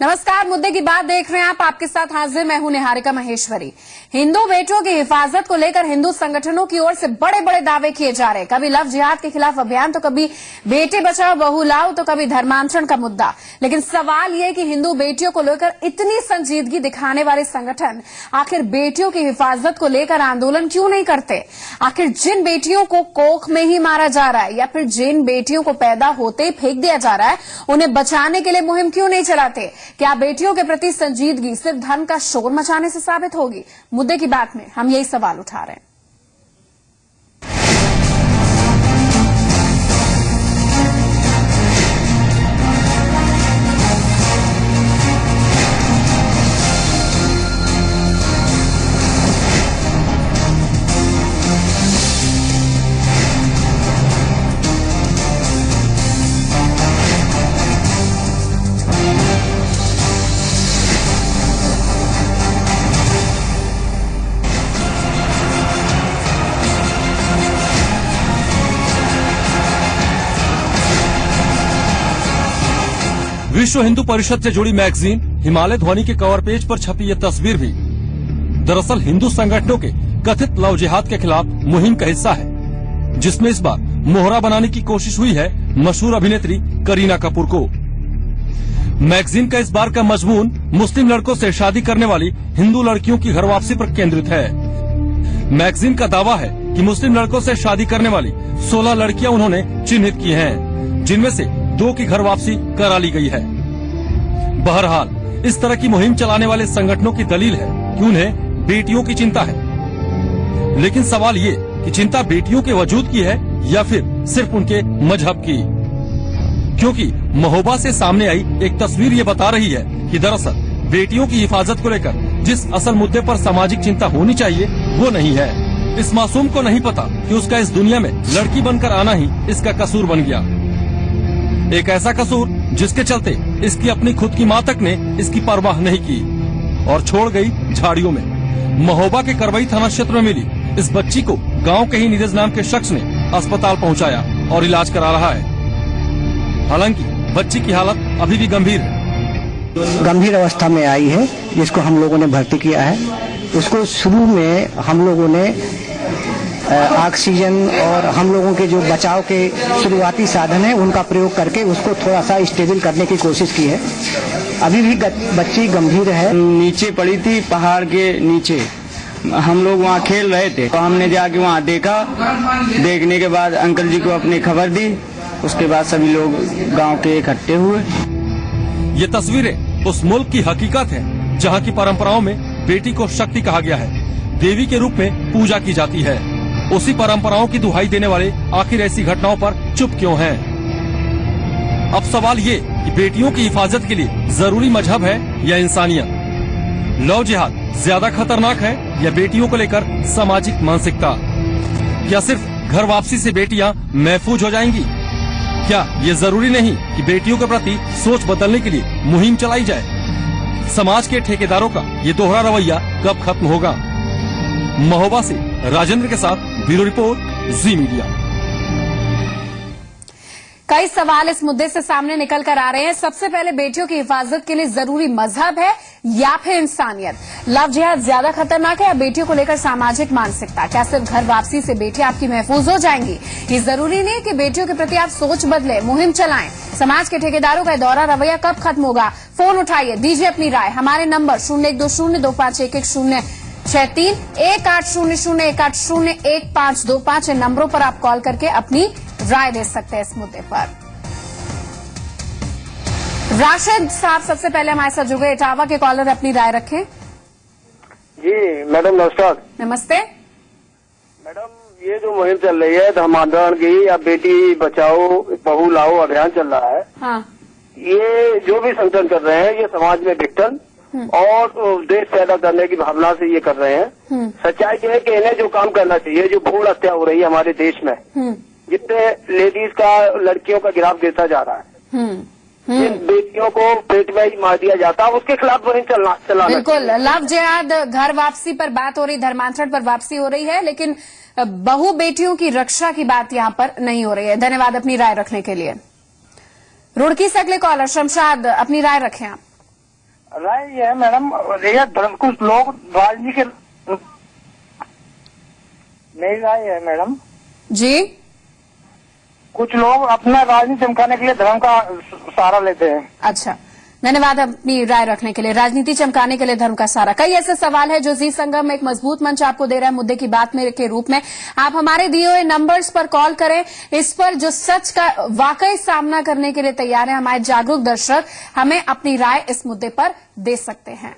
नमस्कार, मुद्दे की बात देख रहे हैं आप। आपके साथ हाजिर मैं हूं निहारिका महेश्वरी। हिंदू बेटियों की हिफाजत को लेकर हिंदू संगठनों की ओर से बड़े बड़े दावे किए जा रहे हैं। कभी लव जिहाद के खिलाफ अभियान, तो कभी बेटे बचाओ बहू लाओ, तो कभी धर्मांतरण का मुद्दा। लेकिन सवाल यह कि हिंदू बेटियों को लेकर इतनी संजीदगी दिखाने वाले संगठन आखिर बेटियों की हिफाजत को लेकर आंदोलन क्यों नहीं करते? आखिर जिन बेटियों को कोख में ही मारा जा रहा है या फिर जिन बेटियों को पैदा होते ही फेंक दिया जा रहा है, उन्हें बचाने के लिए मुहिम क्यों नहीं चलाते? क्या बेटियों के प्रति संजीदगी सिर्फ धर्म का शोर मचाने से साबित होगी? मुद्दे की बात में हम यही सवाल उठा रहे हैं। विश्व हिंदू परिषद से जुड़ी मैगजीन हिमालय ध्वनि के कवर पेज पर छपी ये तस्वीर भी दरअसल हिंदू संगठनों के कथित लव जिहाद के खिलाफ मुहिम का हिस्सा है, जिसमें इस बार मोहरा बनाने की कोशिश हुई है मशहूर अभिनेत्री करीना कपूर को। मैगजीन का इस बार का मजमून मुस्लिम लड़कों से शादी करने वाली हिंदू लड़कियों की घर वापसी पर केंद्रित है। मैगजीन का दावा है कि मुस्लिम लड़कों से शादी करने वाली 16 लड़कियां उन्होंने चिन्हित की हैं, जिनमें से 2 की घर वापसी करा ली गई है। बहरहाल इस तरह की मुहिम चलाने वाले संगठनों की दलील है कि उन्हें बेटियों की चिंता है। लेकिन सवाल ये कि चिंता बेटियों के वजूद की है या फिर सिर्फ उनके मजहब की? क्योंकि महोबा से सामने आई एक तस्वीर ये बता रही है कि दरअसल बेटियों की हिफाजत को लेकर जिस असल मुद्दे पर सामाजिक चिंता होनी चाहिए वो नहीं है। इस मासूम को नहीं पता कि उसका इस दुनिया में लड़की बनकर आना ही इसका कसूर बन गया। एक ऐसा कसूर जिसके चलते इसकी अपनी खुद की माँ तक ने इसकी परवाह नहीं की और छोड़ गई झाड़ियों में। महोबा के करवई थाना क्षेत्र में मिली इस बच्ची को गांव के ही नीरज नाम के शख्स ने अस्पताल पहुंचाया और इलाज करा रहा है। हालांकि बच्ची की हालत अभी भी गंभीर है। गंभीर अवस्था में आई है, जिसको हम लोगों ने भर्ती किया है। उसको शुरू में हम लोगों ने ऑक्सीजन और हम लोगों के जो बचाव के शुरुआती साधन है उनका प्रयोग करके उसको थोड़ा सा स्टेबल करने की कोशिश की है। अभी भी बच्ची गंभीर है। नीचे पड़ी थी पहाड़ के नीचे, हम लोग वहाँ खेल रहे थे तो हमने जाके वहाँ देखा। देखने के बाद अंकल जी को अपनी खबर दी। उसके बाद सभी लोग गांव के इकट्ठे हुए। ये तस्वीरें उस मुल्क की हकीकत है जहाँ की परंपराओं में बेटी को शक्ति कहा गया है, देवी के रूप में पूजा की जाती है। उसी परंपराओं की दुहाई देने वाले आखिर ऐसी घटनाओं पर चुप क्यों हैं? अब सवाल ये कि बेटियों की हिफाजत के लिए जरूरी मजहब है या इंसानियत? लव जिहाद ज्यादा खतरनाक है या बेटियों को लेकर सामाजिक मानसिकता? क्या सिर्फ घर वापसी से बेटियां महफूज हो जाएंगी? क्या ये जरूरी नहीं कि बेटियों के प्रति सोच बदलने के लिए मुहिम चलाई जाए? समाज के ठेकेदारों का ये दोहरा रवैया कब खत्म होगा? महोबा से राजेंद्र के साथ ब्यूरो रिपोर्ट, जी मीडिया। कई सवाल इस मुद्दे से सामने निकल कर आ रहे हैं। सबसे पहले, बेटियों की हिफाजत के लिए जरूरी मजहब है या फिर इंसानियत? लव जिहाद ज्यादा खतरनाक है या बेटियों को लेकर सामाजिक मानसिकता? क्या सिर्फ घर वापसी से बेटियां आपकी महफूज हो जाएंगी? ये जरूरी नहीं कि बेटियों के प्रति आप सोच बदले, मुहिम चलाएं। समाज के ठेकेदारों का दौरा रवैया कब खत्म होगा? फोन उठाइए, दीजिए अपनी राय। हमारे नंबर 0120251163 1800180152 नंबरों पर आप कॉल करके अपनी राय दे सकते हैं इस मुद्दे पर। राशिद साहब सबसे पहले हमारे साथ जुड़े, इटावा के कॉलर, अपनी राय रखें। जी मैडम नमस्कार। नमस्ते मैडम, ये जो मुहिम चल रही है धर्मांतरण की या बेटी बचाओ बहू लाओ अभियान चल रहा है, हाँ, ये जो भी संगठन कर रहे हैं ये समाज में विघटन और देश पैदा करने की भावना से ये कर रहे हैं। सच्चाई ये है कि इन्हें जो काम करना चाहिए, जो भ्रूण हत्या हो रही है हमारे देश में, जितने लेडीज का, लड़कियों का गिराफ गिरता जा रहा है, जिन बेटियों को पेट में ही मार दिया जाता है, उसके खिलाफ मुहिम चलाना। बिल्कुल, लव जिहाद, घर वापसी पर बात हो रही, धर्मांतरण पर वापसी हो रही है, लेकिन बहु बेटियों की रक्षा की बात यहाँ पर नहीं हो रही है। धन्यवाद अपनी राय रखने के लिए। रुड़की से अगले कॉलर शमशाद, अपनी राय रखें आप। राय ये है मैडम, देखिए कुछ लोग राजनीति के, मेरी राय है मैडम, जी, कुछ लोग अपना राजनीति चमकाने के लिए धर्म का सहारा लेते हैं। अच्छा, धन्यवाद अपनी राय रखने के लिए। राजनीति चमकाने के लिए धर्म का सहारा, कई ऐसे सवाल है जो जी संगम एक मजबूत मंच आपको दे रहा है मुद्दे की बात में के रूप में। आप हमारे दिए हुए नंबर्स पर कॉल करें, इस पर जो सच का वाकई सामना करने के लिए तैयार है हमारे जागरूक दर्शक, हमें अपनी राय इस मुद्दे पर दे सकते हैं।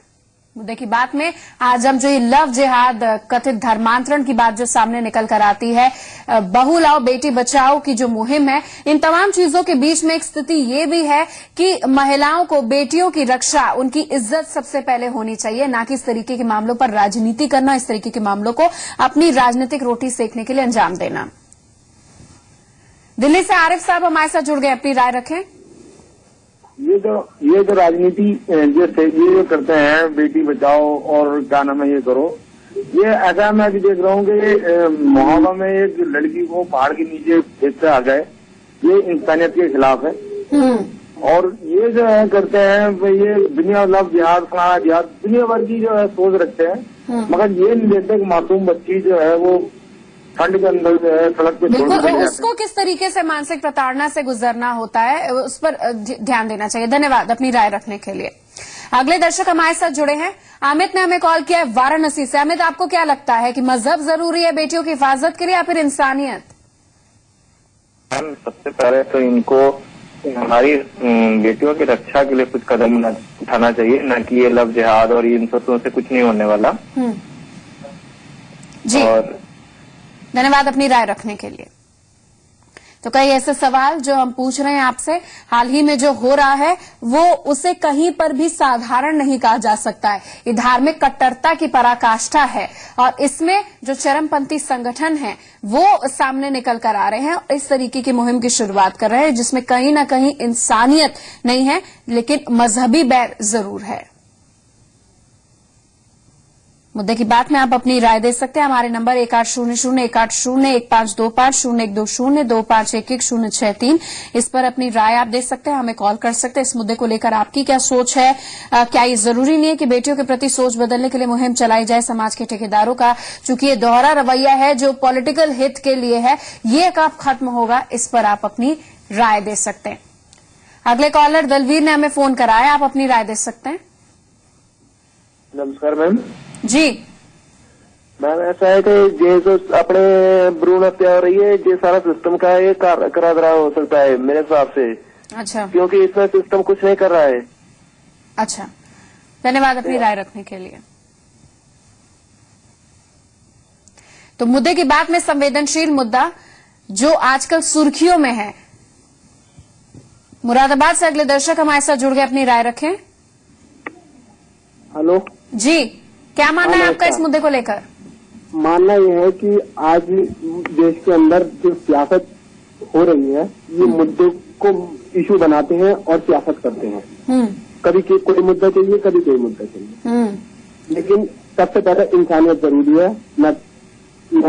मुद्दे की बात में आज हम जो ये लव जिहाद, कथित धर्मांतरण की बात जो सामने निकल कर आती है, बहू लाओ बेटी बचाओ की जो मुहिम है, इन तमाम चीजों के बीच में एक स्थिति ये भी है कि महिलाओं को, बेटियों की रक्षा, उनकी इज्जत सबसे पहले होनी चाहिए, ना कि इस तरीके के मामलों पर राजनीति करना, इस तरीके के मामलों को अपनी राजनीतिक रोटी सेकने के लिए अंजाम देना। दिल्ली से आरिफ साहब हमारे साथ जुड़ गए, अपनी राय रखें। ये जो राजनीति ये करते हैं, बेटी बचाओ और क्या नाम है ये करो, ये ऐसा मैं भी देख रहा हूँ कि मोहल्ला में एक लड़की को पहाड़ के नीचे फेंक आ गए, ये इंसानियत के खिलाफ है। और ये जो है करते हैं, ये दुनिया लव जिहाद, फलाना जिहाद, दुनिया भर की जो है सोच रखते हैं, मगर ये नहीं देखते कि मासूम बच्ची जो है वो ठंड के अंदर जो है सड़क पे बिल्कुल, उसको किस तरीके से मानसिक प्रताड़ना से गुजरना होता है, उस पर ध्यान देना चाहिए। धन्यवाद अपनी राय रखने के लिए। अगले दर्शक हमारे साथ जुड़े हैं, अमित ने हमें कॉल किया है वाराणसी से। अमित, आपको क्या लगता है कि मजहब जरूरी है बेटियों की हिफाजत के लिए या फिर इंसानियत? मैम, सबसे पहले तो इनको हमारी बेटियों की रक्षा के लिए कुछ कदम उठाना चाहिए, न कि ये लव जिहाद और इन सबों से कुछ नहीं होने वाला। जी, और धन्यवाद अपनी राय रखने के लिए। तो कई ऐसे सवाल जो हम पूछ रहे हैं आपसे, हाल ही में जो हो रहा है वो उसे कहीं पर भी साधारण नहीं कहा जा सकता है। ये धार्मिक कट्टरता की पराकाष्ठा है और इसमें जो चरमपंथी संगठन हैं वो सामने निकल कर आ रहे हैं और इस तरीके की मुहिम की शुरुआत कर रहे हैं जिसमें कहीं ना कहीं इंसानियत नहीं है लेकिन मजहबी बैर जरूर है। मुद्दे की बात में आप अपनी राय दे सकते हैं। हमारे नंबर 1800-180-112-012511-2511-063 इस पर अपनी राय आप दे सकते हैं, हमें कॉल कर सकते हैं। इस मुद्दे को लेकर आपकी क्या सोच है? क्या ये जरूरी नहीं है कि बेटियों के प्रति सोच बदलने के लिए मुहिम चलाई जाए समाज के ठेकेदारों का? चूंकि ये दोहरा रवैया है जो पॉलिटिकल हित के लिए है, ये कब खत्म होगा? इस पर आप अपनी राय दे सकते हैं। अगले कॉलर दलवीर ने हमें फोन कराया, आप अपनी राय दे सकते हैं। नमस्कार मैम। जी मैम, ऐसा है कि ये जो अपने भ्रूण हत्या हो रही है, ये सारा सिस्टम का ये करा रहा हो सकता है मेरे हिसाब से। अच्छा, क्योंकि इसमें सिस्टम कुछ नहीं कर रहा है। अच्छा, धन्यवाद अपनी राय रखने के लिए। तो मुद्दे की बात में संवेदनशील मुद्दा जो आजकल सुर्खियों में है। मुरादाबाद से अगले दर्शक हमारे साथ जुड़ गए, अपनी राय रखें। हेलो जी, क्या मानना है आपका इस मुद्दे को लेकर? मानना यह है कि आज देश के अंदर जो सियासत हो रही है, ये मुद्दों को इशू बनाते हैं और सियासत करते हैं। कभी कोई मुद्दा चाहिए, कभी कोई मुद्दा चाहिए, लेकिन सबसे पहले इंसानियत जरूरी है, न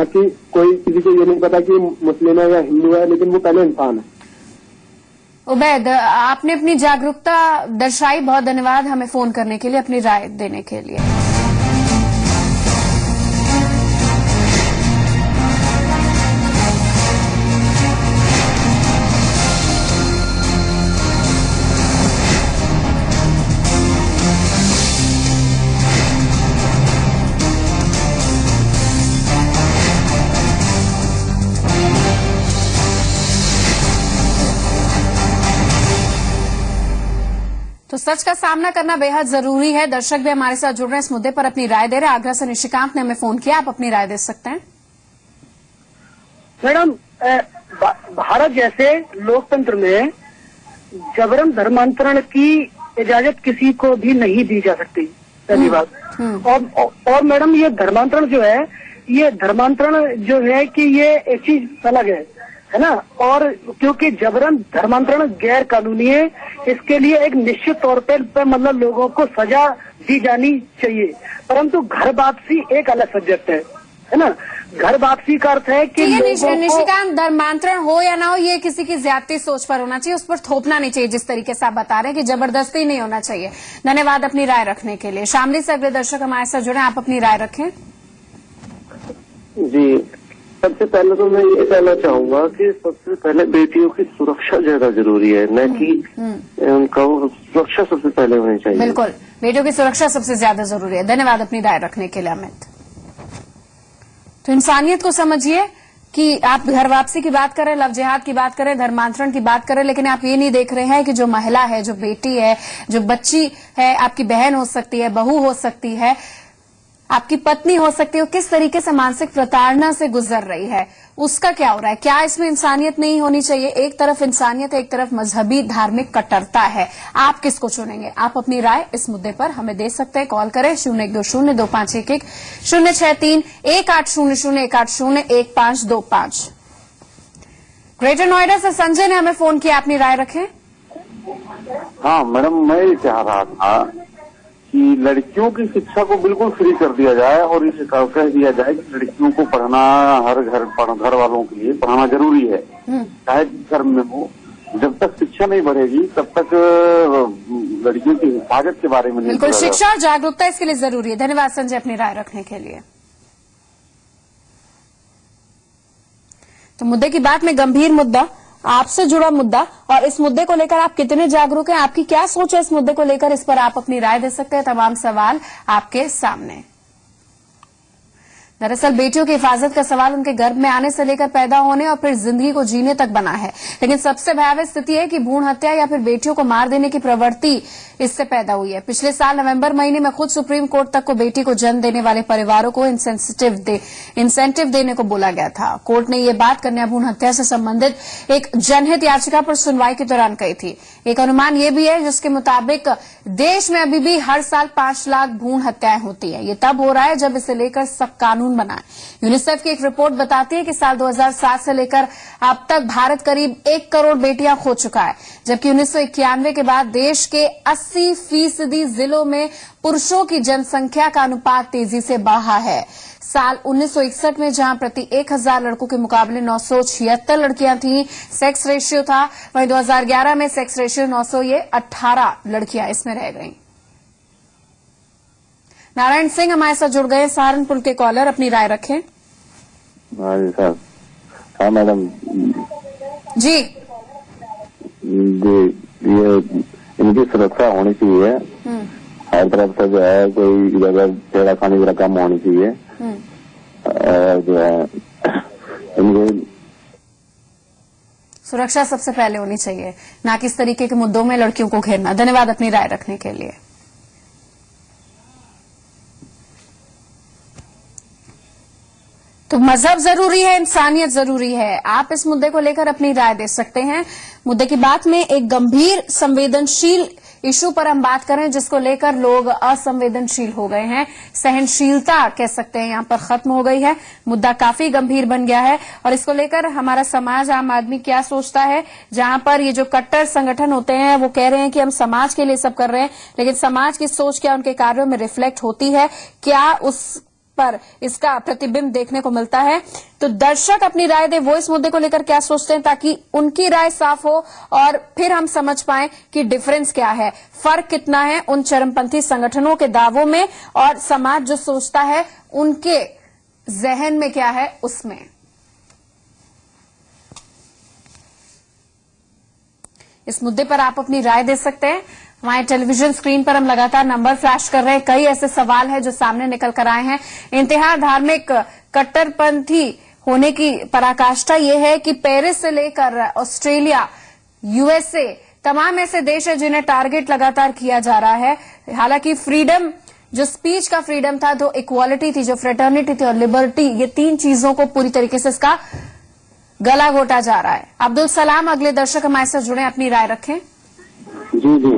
कि कोई किसी को ये नहीं पता कि मुस्लिम है या हिंदू है, लेकिन वो पहले इंसान है। उबैद, आपने अपनी जागरूकता दर्शाई, बहुत धन्यवाद हमें फोन करने के लिए, अपनी राय देने के लिए। तो सच का सामना करना बेहद जरूरी है। दर्शक भी हमारे साथ जुड़ रहे हैं, इस मुद्दे पर अपनी राय दे रहे हैं। आगरा से निशिकांत ने हमें फोन किया, आप अपनी राय दे सकते हैं। मैडम, भारत जैसे लोकतंत्र में जबरन धर्मांतरण की इजाजत किसी को भी नहीं दी जा सकती, पहली बात। और मैडम, ये धर्मांतरण जो है, ये धर्मांतरण जो है कि ये एक चीज अलग है ना। और क्योंकि जबरन धर्मांतरण गैर कानूनी है, इसके लिए एक निश्चित तौर पर मतलब लोगों को सजा दी जानी चाहिए, परंतु घर वापसी एक अलग सब्जेक्ट है ना। घर वापसी का अर्थ है कि ये लोगों को निशिकांत, धर्मांतरण हो या ना हो, ये किसी की ज्यादती सोच पर होना चाहिए, उस पर थोपना नहीं चाहिए। जिस तरीके से आप बता रहे हैं कि जबरदस्ती नहीं होना चाहिए। धन्यवाद अपनी राय रखने के लिए। शामली से अगले दर्शक हमारे साथ जुड़े, आप अपनी राय रखें। जी, सबसे पहले तो मैं ये कहना चाहूंगा कि सबसे पहले बेटियों की सुरक्षा ज्यादा जरूरी है, न कि उनका सुरक्षा सबसे पहले होनी चाहिए। बिल्कुल, बेटियों की सुरक्षा सबसे ज्यादा जरूरी है। धन्यवाद अपनी राय रखने के लिए अमित। तो इंसानियत को समझिए कि आप घर वापसी की बात करें, लव जिहाद की बात करें, धर्मांतरण की बात करें, लेकिन आप ये नहीं देख रहे हैं कि जो महिला है, जो बेटी है, जो बच्ची है, आपकी बहन हो सकती है, बहू हो सकती है, आपकी पत्नी हो सकती है, किस तरीके से मानसिक प्रताड़ना से गुजर रही है, उसका क्या हो रहा है। क्या इसमें इंसानियत नहीं होनी चाहिए? एक तरफ इंसानियत है, एक तरफ मजहबी धार्मिक कट्टरता है। आप किसको चुनेंगे? आप अपनी राय इस मुद्दे पर हमें दे सकते हैं। कॉल करें 01202511 063 1800 180 1525। ग्रेटर नोएडा से संजय ने हमें फोन किया, अपनी राय रखें। हाँ मैडम, मैं ये चाह रहा था कि लड़कियों की शिक्षा को बिल्कुल फ्री कर दिया जाए और इसे कह दिया जाए कि लड़कियों को पढ़ना हर घर वालों के लिए पढ़ाना जरूरी है, चाहे घर में हो। जब तक शिक्षा नहीं बढ़ेगी तब तक लड़कियों की हिफाजत के बारे में नहीं। बिल्कुल, शिक्षा और जागरूकता इसके लिए जरूरी है। धन्यवाद संजय अपनी राय रखने के लिए। तो मुद्दे की बात में गंभीर मुद्दा, आपसे जुड़ा मुद्दा, और इस मुद्दे को लेकर आप कितने जागरूक हैं, आपकी क्या सोच है इस मुद्दे को लेकर, इस पर आप अपनी राय दे सकते हैं। तमाम सवाल आपके सामने। दरअसल बेटियों की हिफाजत का सवाल उनके गर्भ में आने से लेकर पैदा होने और फिर जिंदगी को जीने तक बना है। लेकिन सबसे भयावह स्थिति है कि भ्रूण हत्या या फिर बेटियों को मार देने की प्रवृत्ति इससे पैदा हुई है। पिछले साल नवंबर महीने में खुद सुप्रीम कोर्ट तक को बेटी को जन्म देने वाले परिवारों को इंसेंटिव देने को बोला गया था। कोर्ट ने ये बात कन्या भ्रूण हत्या से संबंधित एक जनहित याचिका पर सुनवाई के दौरान कही थी। एक अनुमान ये भी है जिसके मुताबिक देश में अभी भी हर साल 5 लाख भ्रूण हत्याएं होती है। ये तब हो रहा है जब इसे लेकर सख्त कानून बनाए। यूनिसेफ की एक रिपोर्ट बताती है कि साल 2007 से लेकर अब तक भारत करीब 1 करोड़ बेटियां खो चुका है, जबकि 1991 के बाद देश के 80% जिलों में पुरुषों की जनसंख्या का अनुपात तेजी से बढ़ा है। साल 1961 में जहां प्रति 1000 लड़कों के मुकाबले 976 लड़कियां थीं, सेक्स रेशियो था, वहीं 2011 में सेक्स रेशियो 918 लड़कियां इसमें रह गईं। नारायण सिंह हमारे साथ जुड़ गए, सहारनपुर के कॉलर, अपनी राय रखें। हाँ जी सर। हाँ मैडम जी, ये इनकी सुरक्षा होनी चाहिए हर तरफ से, जो है कोई जगह छेड़खानी वगैरह कम होनी चाहिए। जो है इनकी सुरक्षा सबसे पहले होनी चाहिए, ना कि इस तरीके के मुद्दों में लड़कियों को घेरना। धन्यवाद अपनी राय रखने के लिए। तो मजहब जरूरी है, इंसानियत जरूरी है। आप इस मुद्दे को लेकर अपनी राय दे सकते हैं। मुद्दे की बात में एक गंभीर संवेदनशील इशू पर हम बात करें जिसको लेकर लोग असंवेदनशील हो गए हैं। सहनशीलता कह सकते हैं यहां पर खत्म हो गई है। मुद्दा काफी गंभीर बन गया है और इसको लेकर हमारा समाज, आम आदमी क्या सोचता है, जहां पर ये जो कट्टर संगठन होते हैं वो कह रहे हैं कि हम समाज के लिए सब कर रहे हैं, लेकिन समाज की सोच क्या उनके कार्यों में रिफ्लेक्ट होती है, क्या उस पर इसका प्रतिबिंब देखने को मिलता है। तो दर्शक अपनी राय दे, वो इस मुद्दे को लेकर क्या सोचते हैं, ताकि उनकी राय साफ हो और फिर हम समझ पाएं कि डिफरेंस क्या है, फर्क कितना है उन चरमपंथी संगठनों के दावों में और समाज जो सोचता है उनके जहन में क्या है उसमें। इस मुद्दे पर आप अपनी राय दे सकते हैं। हमारे टेलीविजन स्क्रीन पर हम लगातार नंबर फ्लैश कर रहे हैं। कई ऐसे सवाल हैं जो सामने निकल कर आए हैं। इंतहा धार्मिक कट्टरपंथी होने की पराकाष्ठा ये है कि पेरिस से लेकर ऑस्ट्रेलिया, यूएसए, तमाम ऐसे देश हैं जिन्हें टारगेट लगातार किया जा रहा है। हालांकि फ्रीडम, जो स्पीच का फ्रीडम था, जो इक्वालिटी थी, जो फ्रेटर्निटी थी और लिबर्टी, ये 3 चीजों को पूरी तरीके से इसका गला घोटा जा रहा है। अब्दुल सलाम अगले दर्शक हमारे साथ जुड़े, अपनी राय रखें। जी,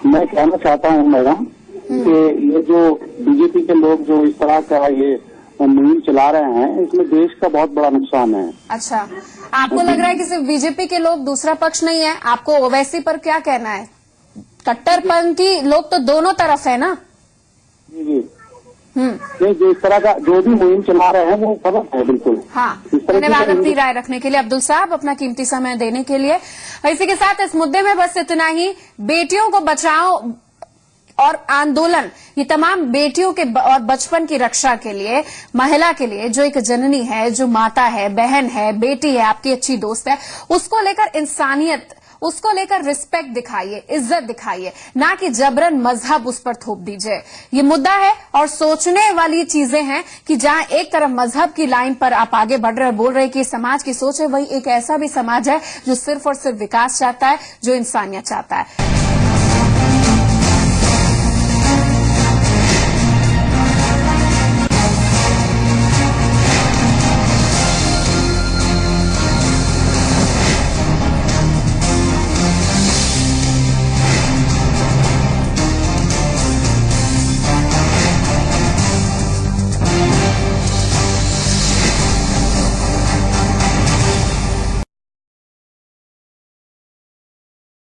मैं कहना चाहता हूँ मैडम कि ये जो बीजेपी के लोग जो इस तरह का ये मुहिम चला रहे हैं, इसमें देश का बहुत बड़ा नुकसान है। अच्छा, आपको लग रहा है कि सिर्फ बीजेपी के लोग, दूसरा पक्ष नहीं है? आपको ओवैसी पर क्या कहना है? कट्टरपंथी लोग तो दोनों तरफ है ना? जी, ये जो इस तरह का जो भी मुहिम चला रहे हैं वो गलत है बिल्कुल। हाँ, धन्यवाद अपनी राय रखने के लिए अब्दुल साहब, अपना कीमती समय देने के लिए। इसी के साथ इस मुद्दे में बस इतना ही। बेटियों को बचाओ और आंदोलन, ये तमाम बेटियों के और बचपन की रक्षा के लिए, महिला के लिए, जो एक जननी है, जो माता है, बहन है, बेटी है, आपकी अच्छी दोस्त है, उसको लेकर इंसानियत, उसको लेकर रिस्पेक्ट दिखाइए, इज्जत दिखाइए, ना कि जबरन मजहब उस पर थोप दीजिए। ये मुद्दा है और सोचने वाली चीजें हैं कि जहां एक तरफ मजहब की लाइन पर आप आगे बढ़ रहे और बोल रहे कि समाज की सोच है, वही एक ऐसा भी समाज है जो सिर्फ और सिर्फ विकास चाहता है, जो इंसानियत चाहता है।